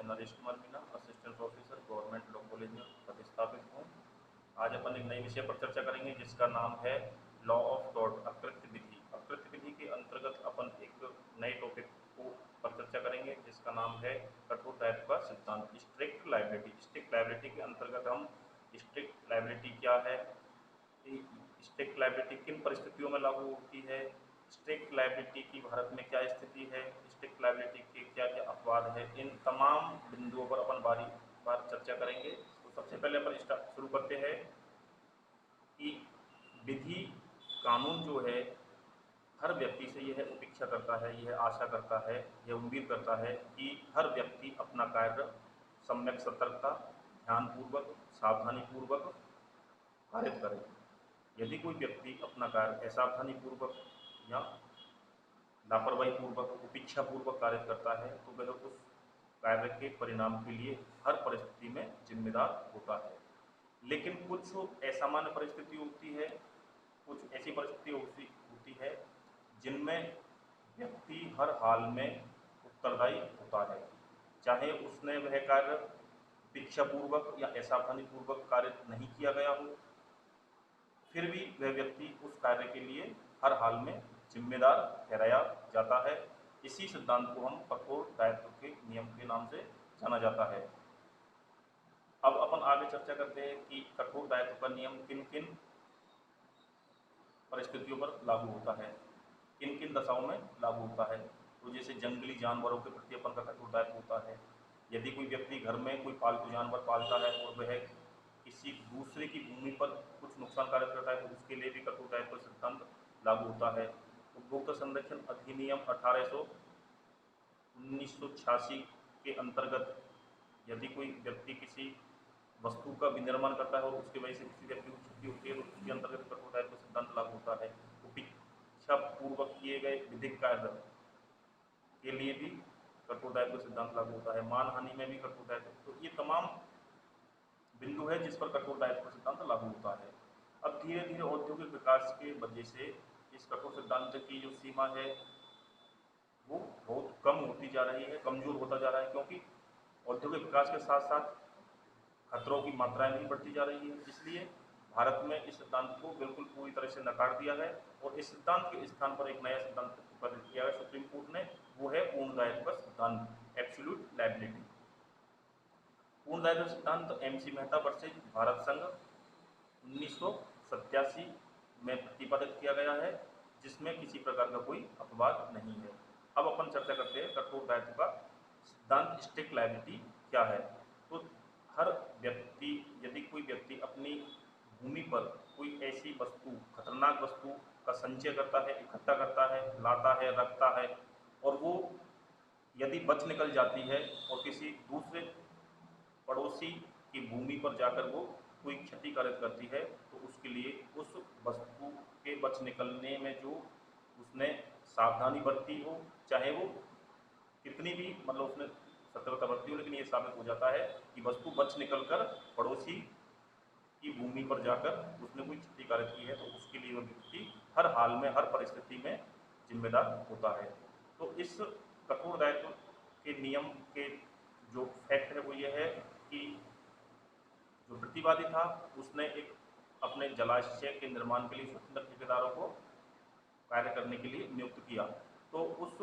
Naresh Kumar Meena, assistant professor, government law college में प्रतिस्थापित हूँ। आज अपन एक नए विषय पर चर्चा करेंगे जिसका नाम है लॉ ऑफ टॉर्ट, अकृत्य विधि। अकृत्य विधि के अंतर्गत अपन एक नए टॉपिक को पर चर्चा करेंगे जिसका नाम है कठोर दायित्व का सिद्धांत, स्ट्रिक्ट लायबिलिटी। स्ट्रिक्ट लायबिलिटी के अंतर्गत हम स्ट्रिक्ट लायबिलिटी क्या है, स्ट्रिक्ट लायबिलिटी किन परिस्थितियों में लागू होती है, स्ट्रिक्ट लायबिलिटी की भारत में क्या स्थिति है, स्ट्रिक्ट लायबिलिटी के क्या क्या अपवाद है, इन तमाम बिंदुओं पर अपन बारी बार चर्चा करेंगे। तो सबसे पहले अपन शुरू करते हैं कि विधि कानून जो है हर व्यक्ति से यह अपेक्षा करता है, यह आशा करता है, यह उम्मीद करता है कि हर व्यक्ति अपना कार्य सम्यक सतर्कता, ध्यानपूर्वक, सावधानीपूर्वक पारित करे। यदि कोई व्यक्ति अपना कार्य असावधानीपूर्वक या लापरवाहीपूर्वक, उपेक्षापूर्वक कार्य करता है तो वह उस कार्य के परिणाम के लिए हर परिस्थिति में जिम्मेदार होता है। लेकिन कुछ असामान्य परिस्थिति होती है, कुछ ऐसी परिस्थिति होती है जिनमें व्यक्ति हर हाल में उत्तरदायी होता है, चाहे उसने वह कार्य उपेक्षापूर्वक या असावधानीपूर्वक कार्य नहीं किया गया हो, फिर भी वह व्यक्ति उस कार्य के लिए हर हाल में जिम्मेदार ठहराया जाता है। इसी सिद्धांत को हम कठोर दायित्व के नियम के नाम से जाना जाता है। अब अपन आगे चर्चा करते हैं कि कठोर दायित्व का नियम किन किन परिस्थितियों पर लागू होता है, किन किन दशाओं में लागू होता है। तो जैसे जंगली जानवरों के प्रति अपन का कठोर दायित्व होता है। यदि कोई व्यक्ति घर में कोई पालतू जानवर पालता है और वह किसी दूसरे की भूमि पर कुछ नुकसान कार्य करता है तो उसके लिए भी कठोर दायित्व सिद्धांत लागू होता है। उपभोक्ता संरक्षण अधिनियम 1986 के अंतर्गत यदि कोई व्यक्ति किसी वस्तु का विनिर्माण करता है और उसकी वजह से किसी व्यक्ति को क्षति होती है तो उसके अंतर्गत कठोर दायित्व सिद्धांत लागू होता है। उपेक्षापूर्वक किए गए विधिक कार्य के लिए भी कठोर दायित्व सिद्धांत लागू होता है। मानहानि में भी कठोर दायित्व, तो ये तमाम बिंदु है जिस पर कठोर दायित्व सिद्धांत लागू होता है। अब धीरे धीरे औद्योगिक विकास के वजह से इस कठोर सिद्धांत की जो सीमा है वो बहुत कम होती जा रही है, कमजोर होता जा रहा है, क्योंकि औद्योगिक विकास के साथ साथ खतरों की मात्राएं भी बढ़ती जा रही है। इसलिए भारत में इस सिद्धांत को बिल्कुल पूरी तरह से नकार दिया है और इस सिद्धांत के स्थान पर एक नया सिद्धांत प्रतिपादित किया है सुप्रीम कोर्ट ने, वो है पूर्ण दायित्व का सिद्धांत, एब्सोल्यूट लायबिलिटी। पूर्ण दायित्व सिद्धांत MC मेहता वर्सेज भारत संघ 1987 में प्रतिपादित किया गया है, जिसमें किसी प्रकार का कोई अपवाद नहीं है। अब अपन चर्चा करते हैं कठोर दायित्व का सिद्धांत, स्ट्रिक्ट लायबिलिटी क्या है। तो हर व्यक्ति, यदि कोई व्यक्ति अपनी भूमि पर कोई ऐसी वस्तु, खतरनाक वस्तु का संचय करता है, इकट्ठा करता है, लाता है, रखता है और वो यदि बच निकल जाती है और किसी दूसरे पड़ोसी की भूमि पर जाकर वो कोई क्षति कारित करती है तो उसके लिए उस वस्तु के बच निकलने में जो उसने सावधानी बरती हो, चाहे वो कितनी भी मतलब उसने सतर्कता बरती हो, लेकिन ये साबित हो जाता है कि वस्तु बच निकलकर पड़ोसी की भूमि पर जाकर उसने कोई क्षति कारित की है तो उसके लिए वह व्यक्ति हर हाल में, हर परिस्थिति में जिम्मेदार होता है। तो इस कठोर दायित्व के नियम के जो फैक्ट है वो ये है कि जो प्रतिवादी था उसने एक अपने जलाशय के निर्माण के लिए स्वतंत्र ठेकेदारों को कार्य करने के लिए नियुक्त किया। तो उस